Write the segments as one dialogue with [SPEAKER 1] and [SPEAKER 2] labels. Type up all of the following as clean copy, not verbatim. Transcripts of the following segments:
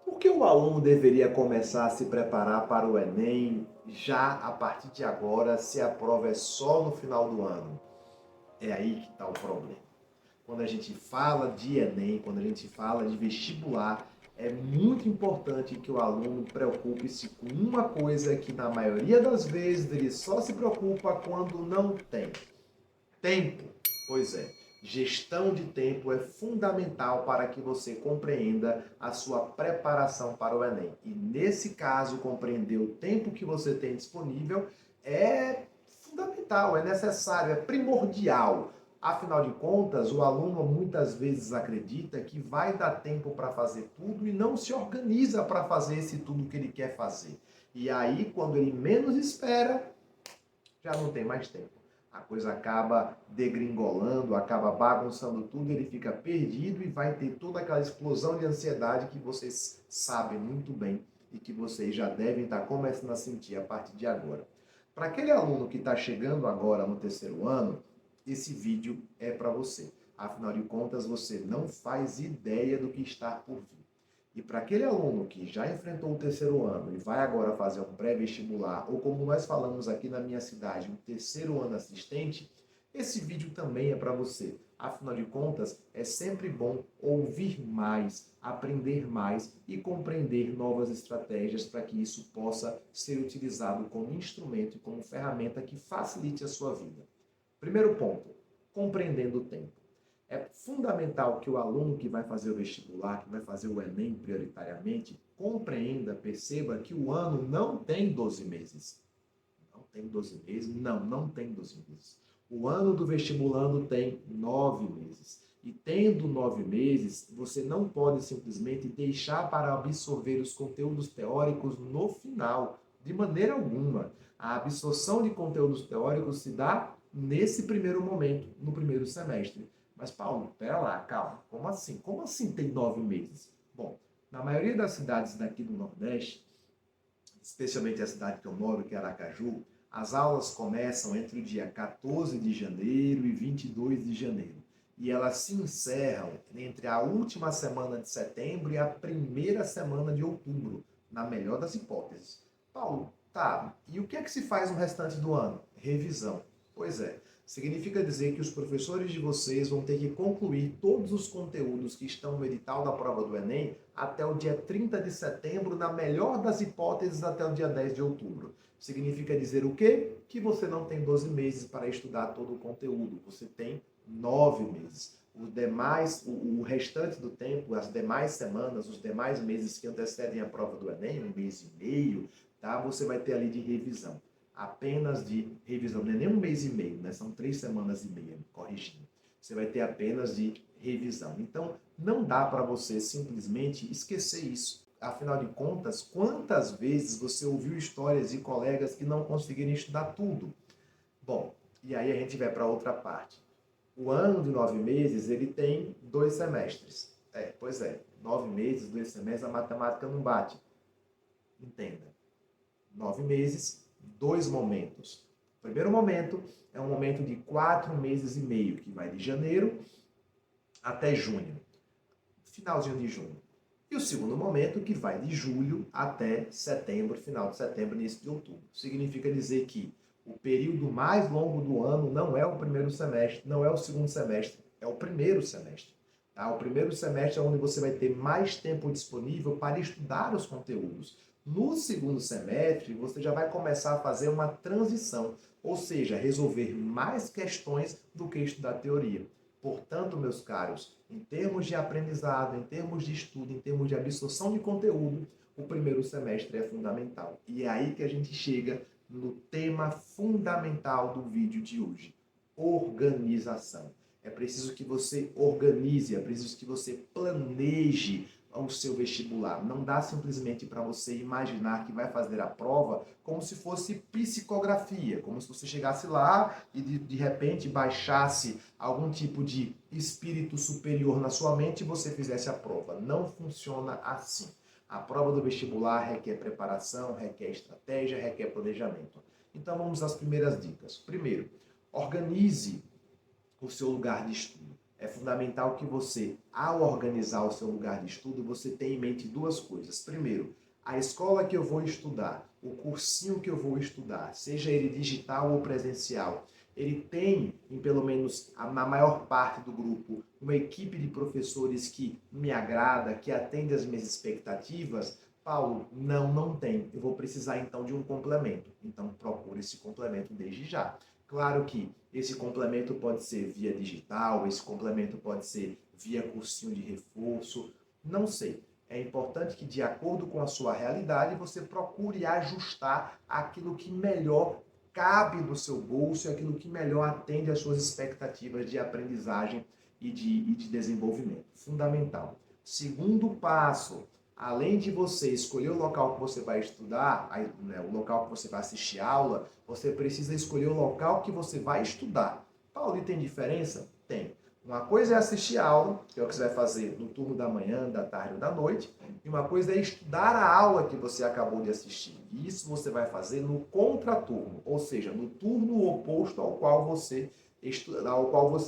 [SPEAKER 1] Por que o aluno deveria começar a se preparar para o Enem já a partir de agora, se a prova é só no final do ano? É aí que está o problema. Quando a gente fala de Enem, quando a gente fala de vestibular, é muito importante que o aluno preocupe-se com uma coisa que na maioria das vezes ele só se preocupa quando não tem. Tempo. Pois é, gestão de tempo é fundamental para que você compreenda a sua preparação para o Enem. E nesse caso, compreender o tempo que você tem disponível é fundamental, é necessário, é primordial. Afinal de contas, o aluno muitas vezes acredita que vai dar tempo para fazer tudo e não se organiza para fazer esse tudo que ele quer fazer. E aí, quando ele menos espera, já não tem mais tempo. A coisa acaba degringolando, acaba bagunçando tudo, ele fica perdido e vai ter toda aquela explosão de ansiedade que vocês sabem muito bem e que vocês já devem estar começando a sentir a partir de agora. Para aquele aluno que está chegando agora no terceiro ano, esse vídeo é para você. Afinal de contas, você não faz ideia do que está por vir. E para aquele aluno que já enfrentou o terceiro ano e vai agora fazer um pré-vestibular, ou como nós falamos aqui na minha cidade, um terceiro ano assistente, esse vídeo também é para você. Afinal de contas, é sempre bom ouvir mais, aprender mais e compreender novas estratégias para que isso possa ser utilizado como instrumento e como ferramenta que facilite a sua vida. Primeiro ponto, compreendendo o tempo. É fundamental que o aluno que vai fazer o vestibular, que vai fazer o Enem prioritariamente, compreenda, perceba que o ano não tem 12 meses. Não tem 12 meses? Não tem 12 meses. O ano do vestibulando tem 9 meses. E tendo 9 meses, você não pode simplesmente deixar para absorver os conteúdos teóricos no final, de maneira alguma. A absorção de conteúdos teóricos se dá nesse primeiro momento, no primeiro semestre. Mas, Paulo, pera lá, calma. Como assim? Como assim tem 9 meses? Bom, na maioria das cidades daqui do Nordeste, especialmente a cidade que eu moro, que é Aracaju, as aulas começam entre o dia 14 de janeiro e 22 de janeiro. E elas se encerram entre a última semana de setembro e a primeira semana de outubro, na melhor das hipóteses. Paulo, tá, e o que é que se faz no restante do ano? Revisão. Pois é, significa dizer que os professores de vocês vão ter que concluir todos os conteúdos que estão no edital da prova do Enem até o dia 30 de setembro, na melhor das hipóteses, até o dia 10 de outubro. Significa dizer o quê? Que você não tem 12 meses para estudar todo o conteúdo, você tem 9 meses. O restante do tempo, as demais semanas, os demais meses que antecedem a prova do Enem, um mês e meio, tá? Você vai ter ali de revisão. Apenas de revisão, não é nem um mês e meio, né? São 3 semanas e meia, corrigindo. Você vai ter apenas de revisão. Então, não dá para você simplesmente esquecer isso. Afinal de contas, quantas vezes você ouviu histórias de colegas que não conseguiram estudar tudo? Bom, e aí a gente vai para outra parte. O ano de 9 meses, ele tem 2 semestres. Pois é, 9 meses, 2 semestres, a matemática não bate. Entenda. 9 meses, 2 momentos. O primeiro momento é um momento de 4 meses e meio, que vai de janeiro até junho, finalzinho de junho. E o segundo momento, que vai de julho até setembro, final de setembro, início de outubro. Significa dizer que o período mais longo do ano não é o primeiro semestre, não é o segundo semestre, é o primeiro semestre. Tá? O primeiro semestre é onde você vai ter mais tempo disponível para estudar os conteúdos. No segundo semestre, você já vai começar a fazer uma transição, ou seja, resolver mais questões do que estudar teoria. Portanto, meus caros, em termos de aprendizado, em termos de estudo, em termos de absorção de conteúdo, o primeiro semestre é fundamental. E é aí que a gente chega no tema fundamental do vídeo de hoje: organização. É preciso que você organize, é preciso que você planeje o seu vestibular. Não dá simplesmente para você imaginar que vai fazer a prova como se fosse psicografia, como se você chegasse lá e de repente baixasse algum tipo de espírito superior na sua mente e você fizesse a prova. Não funciona assim. A prova do vestibular requer preparação, requer estratégia, requer planejamento. Então vamos às primeiras dicas. Primeiro, organize o seu lugar de estudo. É fundamental que você, ao organizar o seu lugar de estudo, você tenha em mente duas coisas. Primeiro, a escola que eu vou estudar, o cursinho que eu vou estudar, seja ele digital ou presencial, ele tem, em pelo menos na maior parte do grupo, uma equipe de professores que me agrada, que atende às minhas expectativas. Paulo, não tem. Eu vou precisar então de um complemento. Então procure esse complemento desde já. Claro que esse complemento pode ser via digital, esse complemento pode ser via cursinho de reforço, não sei. É importante que, de acordo com a sua realidade, você procure ajustar aquilo que melhor cabe no seu bolso e aquilo que melhor atende às suas expectativas de aprendizagem e de desenvolvimento. Fundamental. Segundo passo, além de você escolher o local que você vai estudar, o local que você vai assistir aula, você precisa escolher o local que você vai estudar. Paulo, e tem diferença? Tem. Uma coisa é assistir aula, que é o que você vai fazer no turno da manhã, da tarde ou da noite, e uma coisa é estudar a aula que você acabou de assistir. E isso você vai fazer no contraturno, ou seja, no turno oposto ao qual você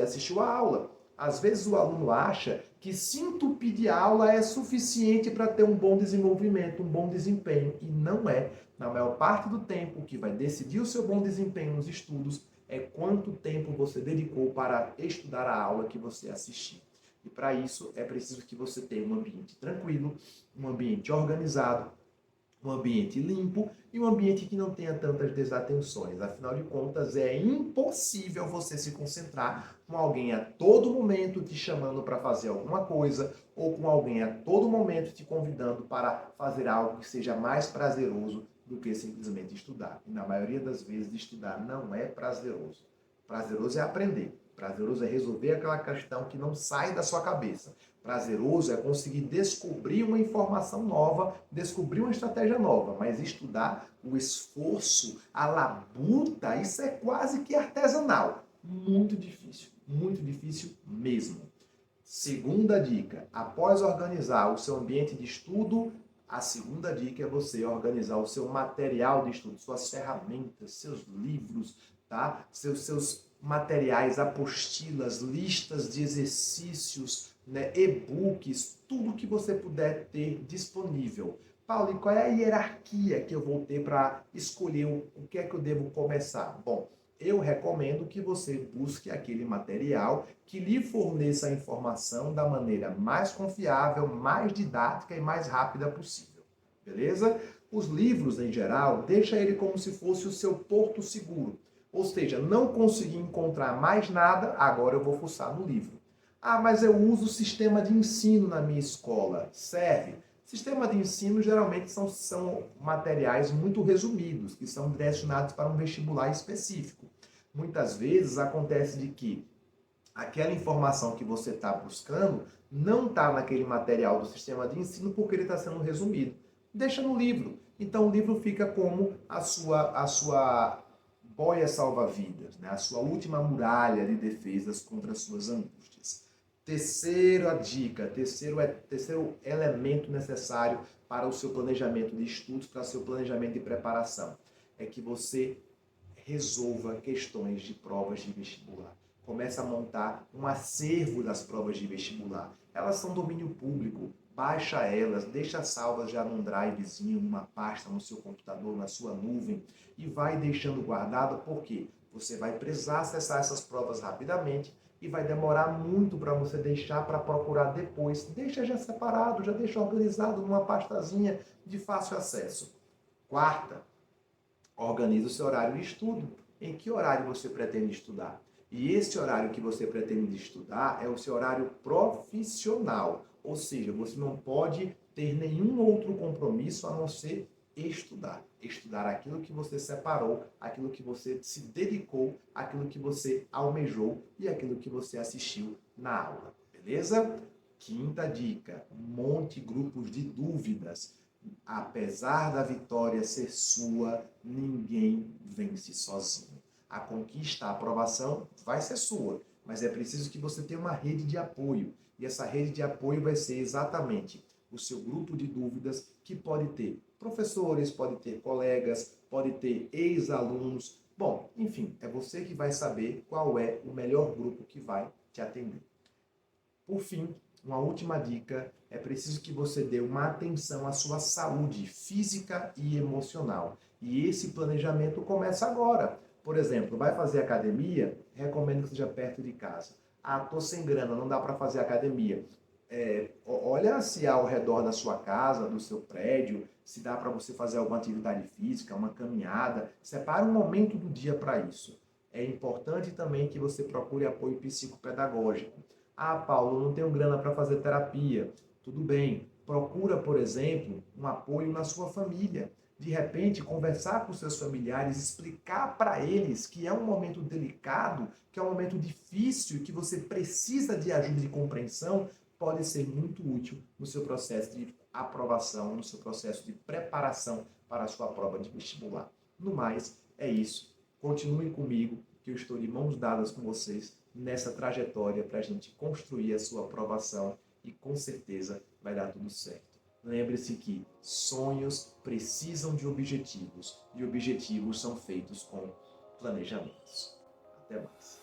[SPEAKER 1] assistiu a aula. Às vezes o aluno acha que se entupir de aula é suficiente para ter um bom desenvolvimento, um bom desempenho, e não é. Na maior parte do tempo, o que vai decidir o seu bom desempenho nos estudos é quanto tempo você dedicou para estudar a aula que você assistiu. E para isso é preciso que você tenha um ambiente tranquilo, um ambiente organizado, um ambiente limpo e um ambiente que não tenha tantas desatenções. Afinal de contas, é impossível você se concentrar com alguém a todo momento te chamando para fazer alguma coisa ou com alguém a todo momento te convidando para fazer algo que seja mais prazeroso do que simplesmente estudar. E na maioria das vezes, estudar não é prazeroso. Prazeroso é aprender. Prazeroso é resolver aquela questão que não sai da sua cabeça. Prazeroso é conseguir descobrir uma informação nova, descobrir uma estratégia nova, mas estudar, o esforço, a labuta, isso é quase que artesanal. Muito difícil mesmo. Segunda dica, após organizar o seu ambiente de estudo, a segunda dica é você organizar o seu material de estudo, suas ferramentas, seus livros, tá? Seus materiais, apostilas, listas de exercícios, né, e-books, tudo que você puder ter disponível. Paulo, e qual é a hierarquia que eu vou ter para escolher o que é que eu devo começar? Bom, eu recomendo que você busque aquele material que lhe forneça a informação da maneira mais confiável, mais didática e mais rápida possível. Beleza? Os livros, em geral, deixa ele como se fosse o seu porto seguro. Ou seja, não consegui encontrar mais nada, agora eu vou fuçar no livro. Ah, mas eu uso o sistema de ensino na minha escola. Serve. Sistema de ensino geralmente são materiais muito resumidos, que são direcionados para um vestibular específico. Muitas vezes acontece de que aquela informação que você está buscando não está naquele material do sistema de ensino porque ele está sendo resumido. Deixa no livro. Então o livro fica como a sua boia salva-vidas, né? A sua última muralha de defesas contra as suas angústias. Terceira dica, terceiro elemento necessário para o seu planejamento de estudos, para o seu planejamento de preparação, é que você resolva questões de provas de vestibular. Comece a montar um acervo das provas de vestibular. Elas são domínio público. Baixa elas, deixa salvas já num drivezinho, numa pasta no seu computador, na sua nuvem e vai deixando guardado porque você vai precisar acessar essas provas rapidamente e vai demorar muito para você deixar para procurar depois. Deixa já separado, já deixa organizado numa pastazinha de fácil acesso. Quarta, organize o seu horário de estudo. Em que horário você pretende estudar? E esse horário que você pretende estudar é o seu horário profissional. Ou seja, você não pode ter nenhum outro compromisso a não ser estudar. Estudar aquilo que você separou, aquilo que você se dedicou, aquilo que você almejou e aquilo que você assistiu na aula. Beleza? Quinta dica, monte grupos de dúvidas. Apesar da vitória ser sua, ninguém vence sozinho. A conquista, a aprovação vai ser sua, mas é preciso que você tenha uma rede de apoio. E essa rede de apoio vai ser exatamente o seu grupo de dúvidas, que pode ter professores, pode ter colegas, pode ter ex-alunos. Bom, enfim, é você que vai saber qual é o melhor grupo que vai te atender. Por fim, uma última dica, é preciso que você dê uma atenção à sua saúde física e emocional. E esse planejamento começa agora. Por exemplo, vai fazer academia? Recomendo que seja perto de casa. Ah, tô sem grana, não dá para fazer academia. Olha se ao redor da sua casa, do seu prédio, se dá para você fazer alguma atividade física, uma caminhada. Separe um momento do dia para isso. É importante também que você procure apoio psicopedagógico. Ah, Paulo, eu não tenho grana para fazer terapia. Tudo bem. Procura, por exemplo, um apoio na sua família. De repente, conversar com seus familiares, explicar para eles que é um momento delicado, que é um momento difícil, que você precisa de ajuda e de compreensão, pode ser muito útil no seu processo de aprovação, no seu processo de preparação para a sua prova de vestibular. No mais, é isso. Continue comigo, que eu estou de mãos dadas com vocês nessa trajetória para a gente construir a sua aprovação e com certeza vai dar tudo certo. Lembre-se que sonhos precisam de objetivos e objetivos são feitos com planejamentos. Até mais.